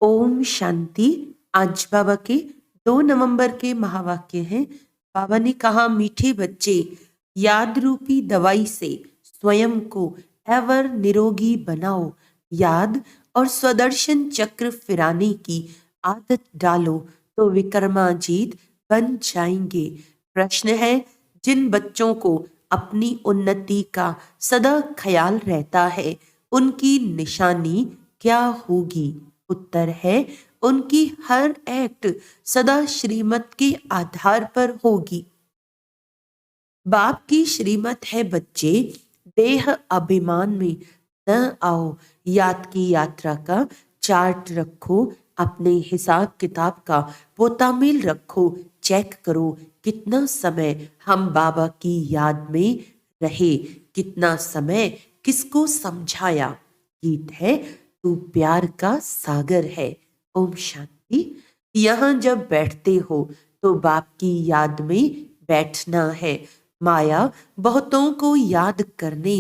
ओम शांति। आज बाबा के 2 नवंबर के महावाक्य हैं। बाबा ने कहा, मीठे बच्चे, याद रूपी दवाई से स्वयं को एवर निरोगी बनाओ। याद और स्वदर्शन चक्र फिराने की आदत डालो तो विक्रमाजीत बन जाएंगे। प्रश्न है, जिन बच्चों को अपनी उन्नति का सदा ख्याल रहता है उनकी निशानी क्या होगी? उत्तर है, उनकी हर एक्ट सदा श्रीमत के आधार पर होगी। बाप की श्रीमत है, बच्चे, देह अभिमान में न आओ। याद की यात्रा का चार्ट रखो, अपने हिसाब किताब का पोतामेल रखो, चेक करो कितना समय हम बाबा की याद में रहे, कितना समय किसको समझाया। गीत है, तू प्यार का सागर है। ओम शांति। यहाँ जब बैठते हो तो बाप की याद में बैठना है। माया बहुतों को याद करने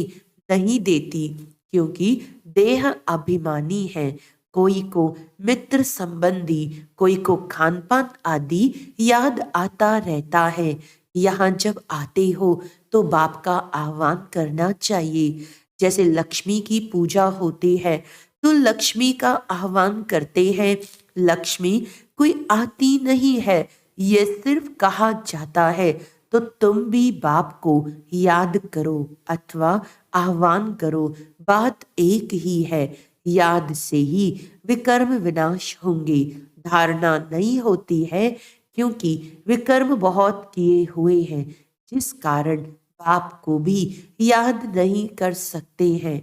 नहीं देती क्योंकि देह अभिमानी है। कोई को मित्र संबंधी, कोई को खान पान आदि याद आता रहता है। यहाँ जब आते हो तो बाप का आह्वान करना चाहिए। जैसे लक्ष्मी की पूजा होती है तो लक्ष्मी का आह्वान करते हैं। लक्ष्मी कोई आती नहीं है, ये सिर्फ कहा जाता है। तो तुम भी बाप को याद करो अथवा आह्वान करो, बात एक ही है। याद से ही विकर्म विनाश होंगे। धारणा नहीं होती है क्योंकि विकर्म बहुत किए हुए हैं, जिस कारण बाप को भी याद नहीं कर सकते हैं।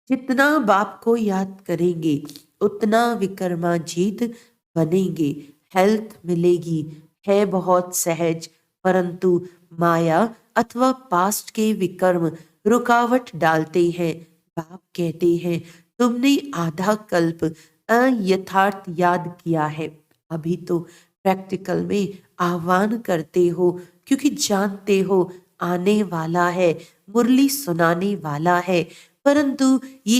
जितना बाप को याद करेंगे उतना विक्रमाजीत बनेंगे। हेल्थ मिलेगी, है बहुत सहज, परंतु माया अथवा पास्ट के विकर्म रुकावट डालते हैं। बाप कहते हैं, तुमने आधा कल्प अयथार्थ याद किया है, अभी तो प्रैक्टिकल में आह्वान करते हो क्योंकि जानते हो आने वाला है, मुरली सुनाने वाला है। परंतु ये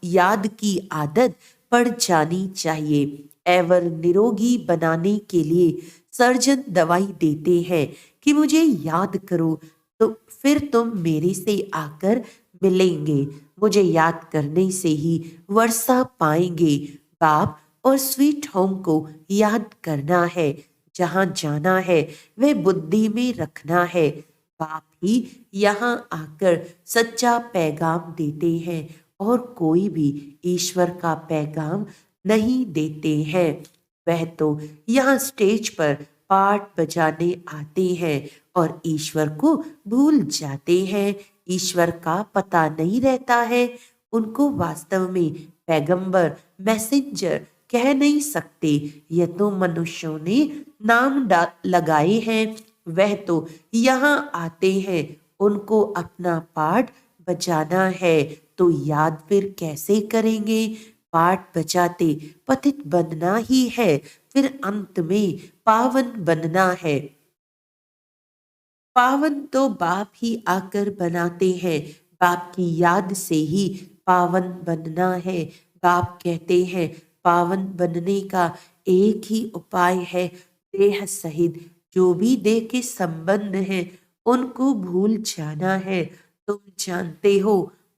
याद की आदत पड़ जानी चाहिए। एवर निरोगी बनाने के लिए सर्जन दवाई देते हैं कि मुझे याद करो, तो फिर तुम मेरे से आकर मिलेंगे। मुझे याद करने से ही वर्षा पाएंगे। बाप और स्वीट होम को याद करना है। जहाँ जाना है वह बुद्धि में रखना है। बाप ही यहाँ आकर सच्चा पैगाम देते हैं और कोई भी ईश्वर का पैगाम नहीं देते हैं। वह तो यहाँ स्टेज पर पाठ बजाने आते हैं और ईश्वर को भूल जाते हैं। ईश्वर का पता नहीं रहता है। उनको वास्तव में पैगंबर, मैसेंजर कह नहीं सकते। यह तो मनुष्यों ने नाम लगाए हैं। वह तो यहाँ आते हैं, उनको अपना पाठ बजाना है, तो याद फिर कैसे करेंगे? पाठ बजाते पतित बनना ही है, फिर अंत में पावन बनना है। पावन तो बाप ही आकर बनाते हैं। बाप की याद से ही पावन बनना है। बाप कहते हैं, पावन बनने का एक ही उपाय है, देह सहित जो भी देह के संबंध हैं उनको भूल जाना है। तुम जानते हो,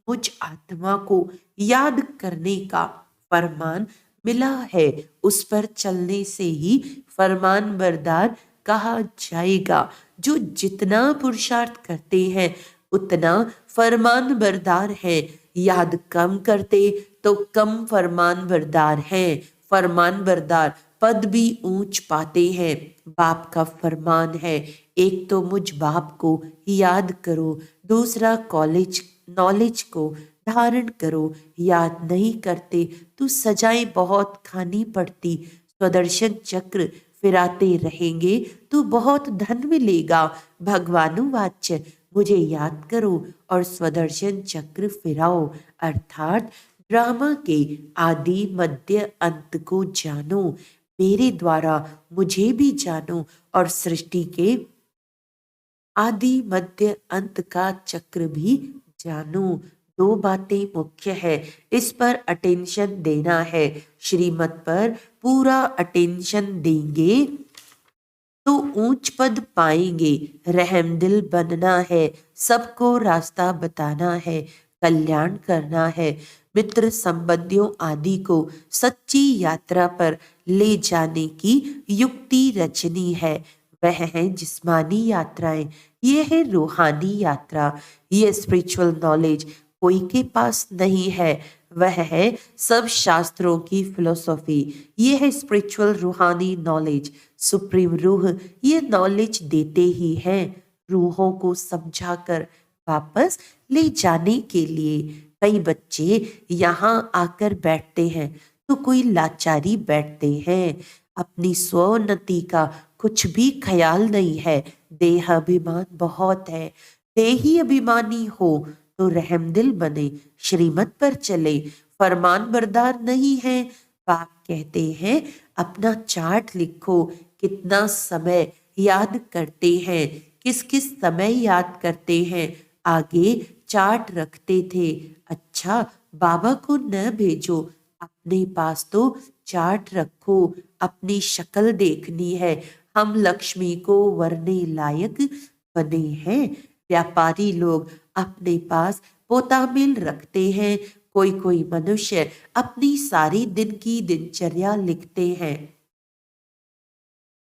मुझ आत्मा को याद करने का फरमान मिला है, उस पर चलने से ही फरमान बरदार कहा जाएगा। जो जितना पुरुषार्थ करते हैं उतना फरमान बरदार है। याद कम करते तो कम फरमान बरदार हैं। फरमान बरदार पद भी ऊंच पाते हैं। बाप का फरमान है, एक तो मुझ बाप को याद करो, दूसरा कॉलेज नॉलेज को धारण करो। याद नहीं करते तो सजाएं बहुत खानी पड़ती। स्वदर्शन चक्र फिराते रहेंगे तो बहुत धन मिलेगा। भगवानुवाच्य, मुझे याद करो और स्वदर्शन चक्र फिराओ, अर्थात ड्रामा के आदि मध्य अंत को जानो। मेरे द्वारा मुझे भी जानो और सृष्टि के आदि मध्य अंत का चक्र भी जानो। दो बातें मुख्य है, इस पर अटेंशन देना है। श्रीमत पर पूरा अटेंशन देंगे तो ऊंच पद पाएंगे। रहमदिल बनना है, सबको रास्ता बताना है, कल्याण करना है। मित्र संबंधियों आदि को सच्ची यात्रा पर ले जाने की युक्ति रचनी है। वह है जिस्मानी यात्राएं, ये है रूहानी यात्रा। ये स्पिरिचुअल नॉलेज कोई के पास नहीं है, वह है सब शास्त्रों की फिलोसॉफी। ये है स्पिरिचुअल रूहानी नॉलेज। सुप्रीम रूह ये नॉलेज देते ही हैं, रूहों को समझाकर वापस ले जाने के लिए। कई बच्चे यहाँ आकर बैठते हैं तो कोई लाचारी बैठते हैं, अपनी स्वोन्नति का कुछ भी ख्याल नहीं है, देह अभिमान बहुत है। देही अभिमानी हो तो रहमदिल बने, श्रीमत पर चले, फरमान बरदार नहीं है। बाप कहते हैं अपना चार्ट लिखो, कितना समय याद करते हैं, किस किस समय याद करते हैं, आगे चार्ट रखते थे। अच्छा, बाबा को न भेजो, अपने पास तो चार्ट रखो, अपनी शक्ल देखनी है। हम लक्ष्मी को वरने लायक बने हैं। व्यापारी लोग अपने पास पोतामिल रखते हैं, कोई कोई मनुष्य अपनी सारी दिन की दिनचर्या लिखते हैं।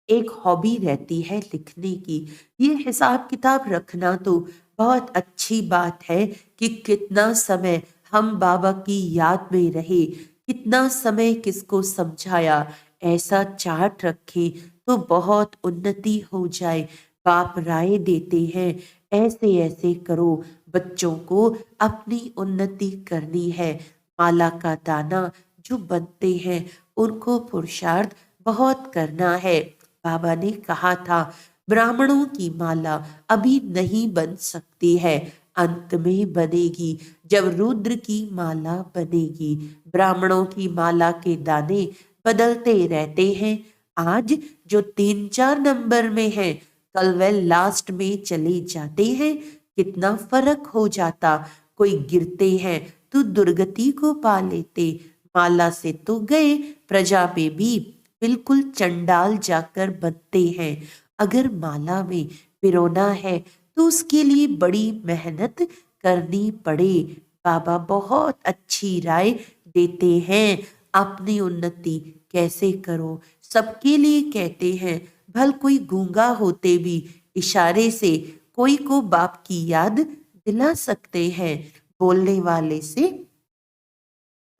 एक हॉबी रहती है लिखने की। ये हिसाब किताब रखना तो बहुत अच्छी बात है कि कितना समय हम बाबा की याद में रहे, कितना समय किसको समझाया। ऐसा चार्ट रखे तो बहुत उन्नति हो जाए। बाप राय देते हैं ऐसे ऐसे करो, बच्चों को अपनी उन्नति करनी है। माला का दाना जो बनते हैं उनको पुरुषार्थ बहुत करना है। बाबा ने कहा था ब्राह्मणों की माला अभी नहीं बन सकती है, अंत में बनेगी जब रुद्र की माला बनेगी। ब्राह्मणों की माला के दाने बदलते रहते हैं। आज जो 3-4 नंबर में है, कल वह लास्ट में चले जाते हैं। कितना फर्क हो जाता। कोई गिरते हैं तो दुर्गति को पा लेते। माला से तो गए, प्रजा में भी बिल्कुल चंडाल जाकर बनते हैं। अगर माला में पिरोना है तो उसके लिए बड़ी मेहनत करनी पड़े। बाबा बहुत अच्छी राय देते हैं, अपनी उन्नति कैसे करो। सबके लिए कहते हैं, भल कोई गूंगा होते भी इशारे से कोई को बाप की याद दिला सकते हैं। बोलने वाले से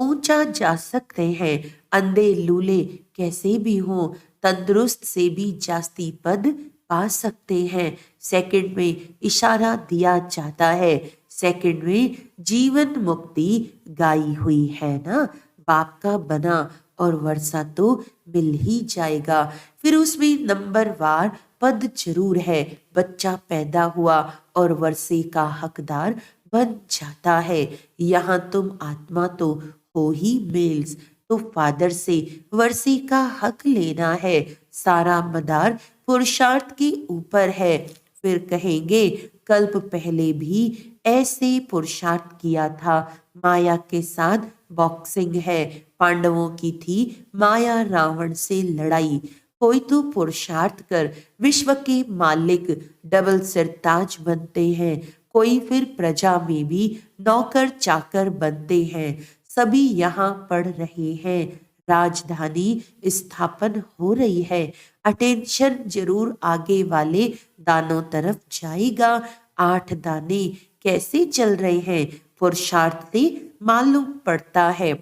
ऊंचा जा सकते हैं। अंधे लूले कैसे भी हों, तंदुरुस्त से भी जास्ती पद पा सकते हैं। सेकंड में इशारा दिया जाता है, सेकंड में जीवन मुक्ति गाई हुई है ना। बाप का बना और वर्षा तो मिल ही जाएगा। फिर उसमें नंबरवार पद जरूर है। बच्चा पैदा हुआ और वर्षे का हकदार बन जाता है। यहाँ तुम आत्मा तो हो ही मेल्स, तो फादर से वर्षे का हक लेना है। सारा मदार पुरुषार्थ के ऊपर है। फिर कहेंगे कल्प पहले भी ऐसे पुरुषार्थ किया था। माया के साथ बॉक्सिंग है। पांडवों की थी माया रावण से लड़ाई। कोई तो पुरुषार्थ कर विश्व के मालिक डबल सिरताज बनते हैं, कोई फिर प्रजा में भी नौकर चाकर बनते हैं। सभी यहाँ पढ़ रहे हैं। राजधानी स्थापन हो रही है। अटेंशन जरूर आगे वाले दानों तरफ जाएगा। 8 दाने कैसे चल रहे हैं, पुरुषार्थ से मालूम पड़ता है।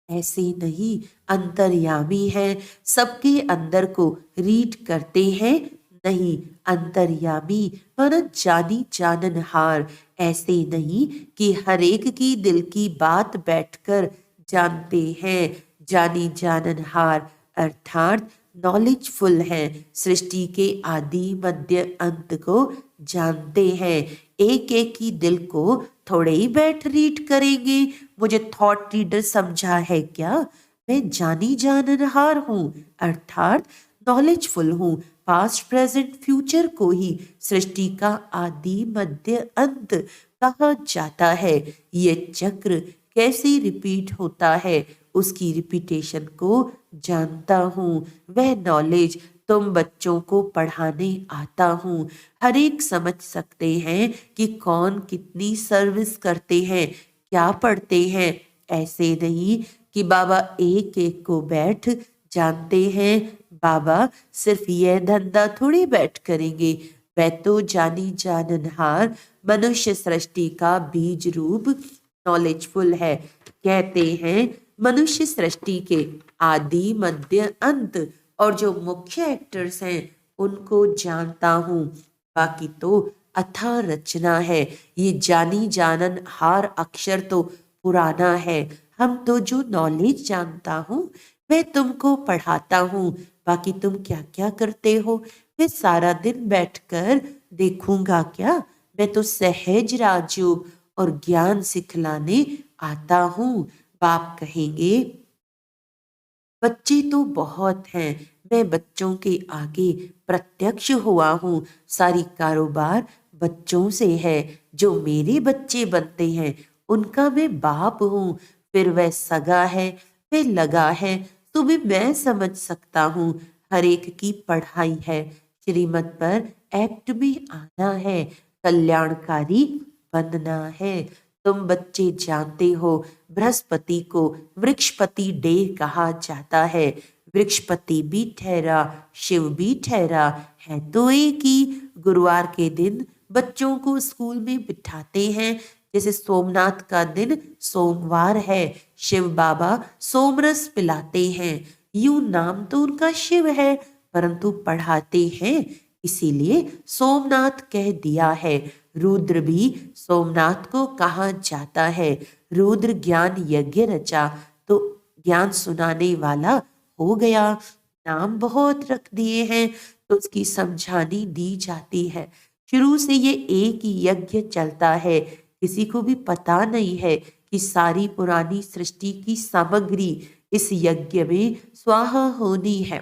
ऐसे नहीं, अंतर्यामी है, सबके अंदर को रीड करते हैं। नहीं, अंतर्यामी पर जानी जाननहार। ऐसे नहीं कि हर एक की दिल की बात बैठकर जानते हैं। जानी जाननहार अर्थात नॉलेजफुल है, सृष्टि के आदि मध्य अंत को जानते हैं। एक एक की दिल को थोड़े ही बैठ रीड करेंगे। मुझे थॉट रीडर समझा है क्या? मैं जानी जाननहार हूँ अर्थात नॉलेजफुल हूँ। पास्ट प्रेजेंट फ्यूचर को ही सृष्टि का आदि मध्य अंत कहा जाता है। ये चक्र कैसे रिपीट होता है, उसकी रिपीटेशन को जानता हूँ। वह नॉलेज तुम बच्चों को पढ़ाने आता हूँ। हर एक समझ सकते हैं कि कौन कितनी सर्विस करते हैं, क्या पढ़ते हैं। ऐसे नहीं कि बाबा एक एक को बैठ जानते हैं। बाबा सिर्फ यह धंधा थोड़ी बैठ करेंगे। वह तो जानी जाननहार मनुष्य सृष्टि का बीज रूप नॉलेजफुल है। कहते हैं मनुष्य सृष्टि के आदि मध्य अंत और जो मुख्य एक्टर्स हैं उनको जानता हूँ। बाकी तो अथाह रचना है। ये जानी जानन हार अक्षर तो पुराना है। हम तो जो नॉलेज जानता हूँ मैं तुमको पढ़ाता हूँ। बाकी तुम क्या क्या करते हो मैं सारा दिन बैठकर देखूंगा क्या। मैं तो सहज राजयोग और ज्ञान सिखलाने आता हूँ। बाप कहेंगे बच्चे तो बहुत हैं, मैं बच्चों के आगे प्रत्यक्ष हुआ हूँ। सारी कारोबार बच्चों से है। जो मेरे बच्चे बनते हैं उनका मैं बाप हूँ। फिर वह सगा है, वह लगा है, तो भी मैं समझ सकता हूँ। हर एक की पढ़ाई है, श्रीमत पर एक्ट में आना है, कल्याणकारी बनना है। तुम बच्चे जानते हो बृहस्पति को वृक्षपति डे कहा जाता है। वृक्षपति भी ठहरा, शिव भी ठहरा, है तो एक ही। गुरुवार के दिन बच्चों को स्कूल में बिठाते हैं। जैसे सोमनाथ का दिन सोमवार है, शिव बाबा सोमरस पिलाते हैं। यूं नाम तो उनका शिव है, परंतु पढ़ाते हैं इसीलिए सोमनाथ कह दिया है। रुद्र भी सोमनाथ को कहा जाता है। रुद्र ज्ञान यज्ञ रचा तो ज्ञान सुनाने वाला हो गया। नाम बहुत रख दिए हैं तो उसकी समझानी दी जाती है। शुरू से ये एक ही यज्ञ चलता है। किसी को भी पता नहीं है कि सारी पुरानी सृष्टि की सामग्री इस यज्ञ में स्वाहा होनी है।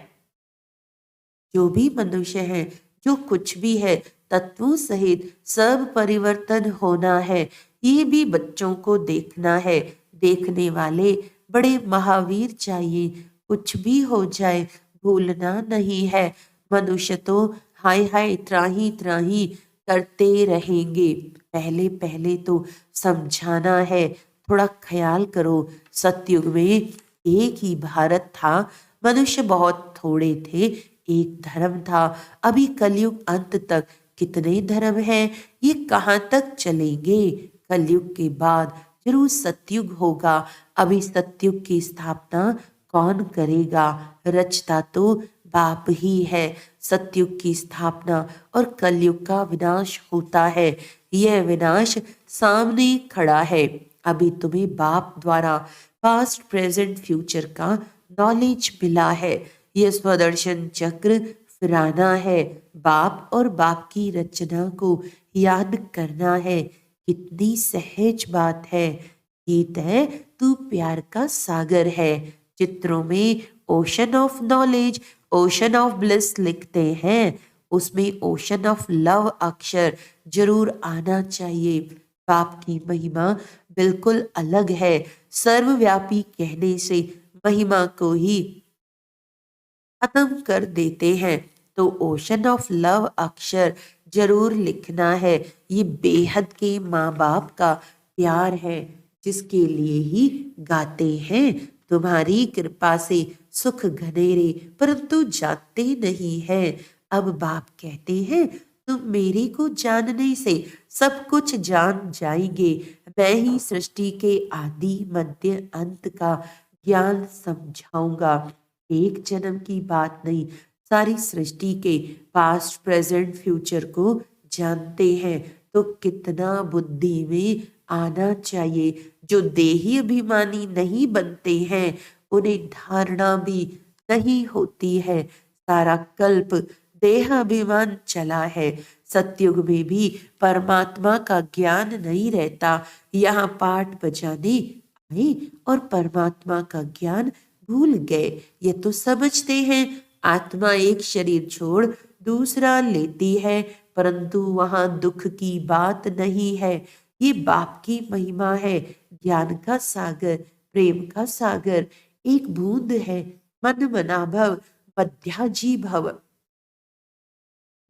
जो भी मनुष्य है, जो कुछ भी है, तत्वों सहित सब परिवर्तन होना है। ये भी बच्चों को देखना है। देखने वाले बड़े महावीर चाहिए। कुछ भी हो जाए भूलना नहीं है। मनुष्य तो हाय हाय त्राही त्राही करते रहेंगे। पहले पहले तो समझाना है, थोड़ा ख्याल करो। सतयुग में एक ही भारत था, मनुष्य बहुत थोड़े थे, एक धर्म था। अभी कलयुग अंत तक कितने धर्म हैं, ये कहाँ तक चलेंगे। कलयुग के बाद जरूर सतयुग होगा। अभी सतयुग की स्थापना कौन करेगा, रचता तो बाप ही है। सतयुग की स्थापना और कलयुग का विनाश होता है। यह विनाश सामने खड़ा है। अभी तुम्हें बाप द्वारा पास्ट प्रेजेंट फ्यूचर का नॉलेज मिला है। यह स्वदर्शन चक्र फिराना है। बाप और बाप की रचना को याद करना है। कितनी सहज बात है। गीत है तू प्यार का सागर है। चित्रों में ocean of knowledge, ocean of bliss लिखते हैं, उसमें ओशन ऑफ लव अक्षर जरूर आना चाहिए। बाप की महिमा बिल्कुल अलग है। सर्वव्यापी कहने से महिमा को ही खत्म कर देते हैं। तो ओशन ऑफ लव अक्षर जरूर लिखना है। ये बेहद के माँ बाप का प्यार है, जिसके लिए ही गाते हैं। तुम्हारी कृपा से सुख घनेरे परंतु जानते नहीं है। अब बाप कहते हैं तुम मेरे को जानने से सब कुछ जान जाएंगे। मैं ही सृष्टि के आदि मध्य अंत का ज्ञान समझाऊंगा। एक जन्म की बात नहीं, सारी सृष्टि के पास्ट प्रेजेंट फ्यूचर को जानते हैं। तो कितना बुद्धि में आना चाहिए। जो देही अभिमानी नहीं बनते हैं उन्हें धारणा भी नहीं होती है। सारा कल्प देहाभिमान चला है। सतयुग में भी परमात्मा का ज्ञान नहीं रहता। यहाँ पाठ बजाने आए और परमात्मा का ज्ञान भूल गए। ये तो समझते हैं आत्मा एक शरीर छोड़ दूसरा लेती है, परंतु वहां दुख की बात नहीं है। ये बाप की महिमा है, ज्ञान का सागर, प्रेम का सागर। एक बूंद है, मन मना भव, मध्याजी भव।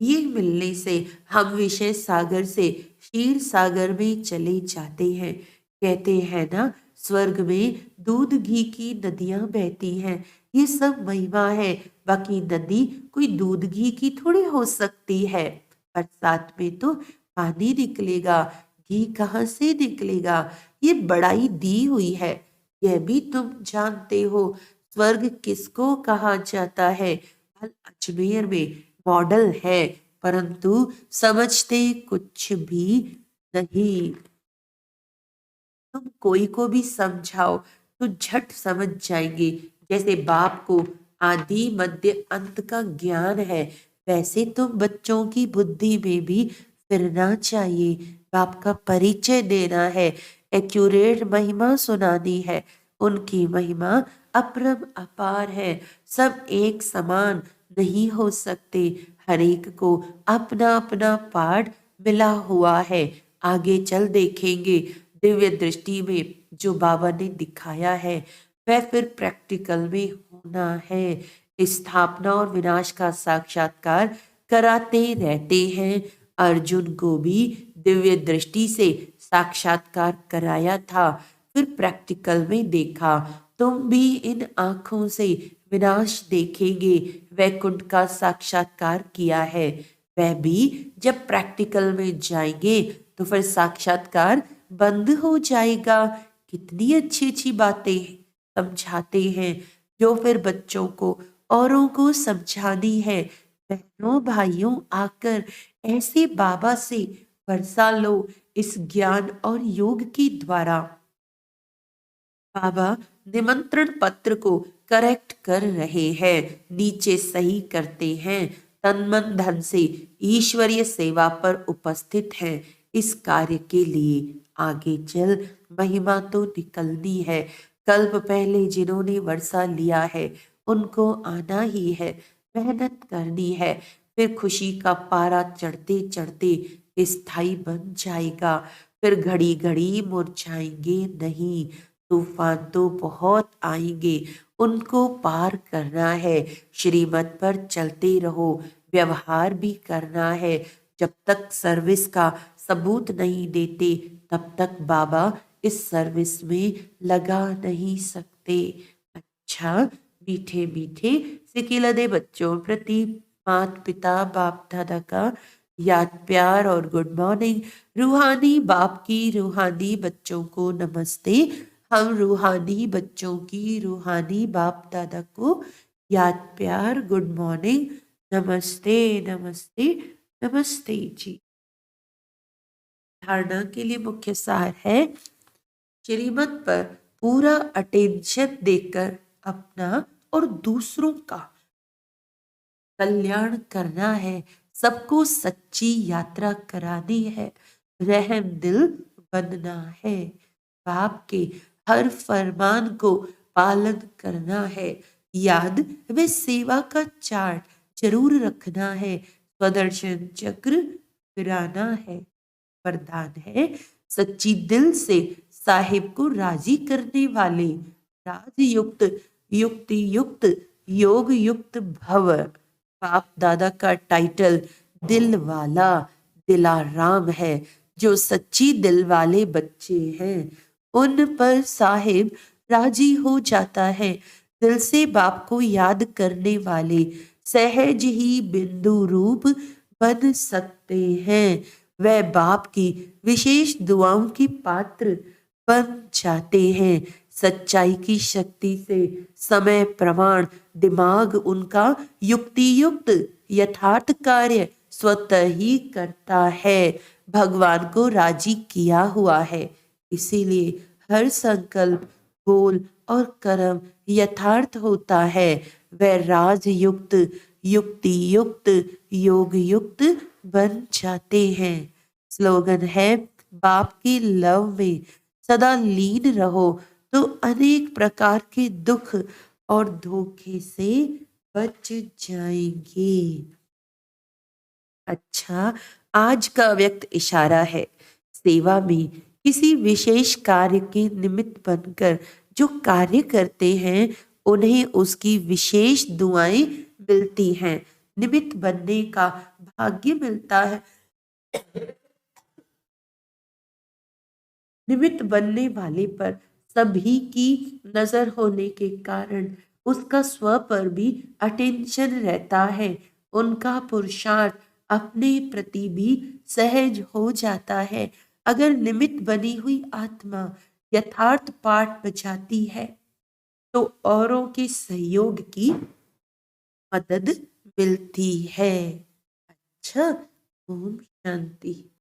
ये मिलने से हम विषय सागर से क्षीर सागर में चले जाते हैं। कहते हैं ना, स्वर्ग में दूध घी की नदियां बहती हैं। ये सब महिमा है। बाकी नदी कोई दूध घी की थोड़ी हो सकती है। बरसात में तो पानी निकलेगा, घी कहाँ से निकलेगा? ये बड़ाई दी हुई है, यह भी तुम जानते हो। स्वर्ग किसको कहा जाता है? अजमेर में मॉडल है, परंतु समझते कुछ भी नहीं। तुम कोई को भी समझाओ तो झट समझ जाएंगे। जैसे बाप को आदि मध्य अंत का ज्ञान है, वैसे तो बच्चों की बुद्धि में भी फिरना चाहिए। बाप का परिचय देना है, एक्यूरेट महिमा सुनानी है। उनकी महिमा अपरम अपार है। सब एक समान नहीं हो सकते, हर एक को अपना अपना पाठ मिला हुआ है। आगे चल देखेंगे, दिव्य दृष्टि में जो बाबा ने दिखाया है वह फिर प्रैक्टिकल में होना है। स्थापना और विनाश का साक्षात्कार कराते रहते हैं। अर्जुन को भी दिव्य दृष्टि से साक्षात्कार कराया था, फिर प्रैक्टिकल में देखा। तुम भी इन आंखों से विनाश देखेंगे। वैकुंठ का साक्षात्कार किया है, वह भी जब प्रैक्टिकल में जाएंगे तो फिर साक्षात्कार बंद हो जाएगा। कितनी अच्छी अच्छी बातें समझाते हैं, जो फिर बच्चों को औरों को समझानी है। बहनों भाइयों, आकर ऐसे बाबा से वर्षा लो इस ज्ञान और योग के द्वारा। बाबा निमंत्रण पत्र को करेक्ट कर रहे हैं, नीचे सही करते हैं, तन मन धन से ईश्वरीय सेवा पर उपस्थित हैं। इस कार्य के लिए आगे चल महिमा तो निकलनी है। कल्प पहले जिन्होंने वर्षा लिया है उनको आना ही है, मेहनत करनी है। फिर खुशी का पारा चढ़ते चढ़ते स्थायी बन जाएगा। फिर घड़ी घड़ी मुरझाएंगे नहीं। तूफान तो बहुत आएंगे, उनको पार करना है। श्रीमत पर चलते रहो, व्यवहार भी करना है। जब तक सर्विस का सबूत नहीं देते तब तक बाबा इस सर्विस में लगा नहीं सकते। अच्छा, मीठे मीठे सिकिलदे बच्चों प्रति माता पिता बाप दादा का याद प्यार और गुड मॉर्निंग। रूहानी बाप की रूहानी बच्चों को नमस्ते। हम रूहानी बच्चों की रूहानी बाप दादा को याद प्यार गुड मॉर्निंग, नमस्ते नमस्ते नमस्ते जी। धारणा के लिए मुख्य सार है, श्रीमत पर पूरा अटेंशन देकर अपना और दूसरों का कल्याण करना है। सबको सच्ची यात्रा करानी है, रहम दिल बनना है। बाप के हर फरमान को पालन करना है। याद व सेवा का चार्ट जरूर रखना है। स्वदर्शन चक्र फिराना है। वरदान है, सच्ची दिल से साहिब को राजी करने वाले राजयुक्त युक्ति युक्त योग युक्त भव। बाप दादा का टाइटल दिल वाला दिलाराम है। जो सच्ची दिल वाले बच्चे हैं उन पर साहिब राजी हो जाता है। दिल से बाप को याद करने वाले सहज ही बिंदु रूप बन सकते हैं। वह बाप की विशेष दुआओं की पात्र बन जाते हैं। सच्चाई की शक्ति से समय प्रमाण दिमाग उनका युक्ति युक्त यथार्थ कार्य स्वतः ही करता है। भगवान को राजी किया हुआ है, इसीलिए हर संकल्प बोल और कर्म यथार्थ होता है। वह राज युक्त युक्ति युक्त योग युक्त बन जाते हैं। स्लोगन है, बाप की लव में सदा लीन रहो तो अनेक प्रकार के दुख और धोखे से बच जाएंगे। अच्छा, आज का व्यक्त इशारा है, सेवा में किसी विशेष कार्य के निमित्त बनकर जो कार्य करते हैं उन्हें उसकी विशेष दुआएं मिलती हैं। निमित्त बनने का भाग्य मिलता है। निमित्त बनने वाले पर सभी की नजर होने के कारण उसका स्व पर भी अटेंशन रहता है। उनका पुरुषार्थ अपने प्रति भी सहज हो जाता है। अगर निमित्त बनी हुई आत्मा यथार्थ पाठ बजाती है तो औरों के सहयोग की मदद मिलती है। अच्छा, ओम शांति।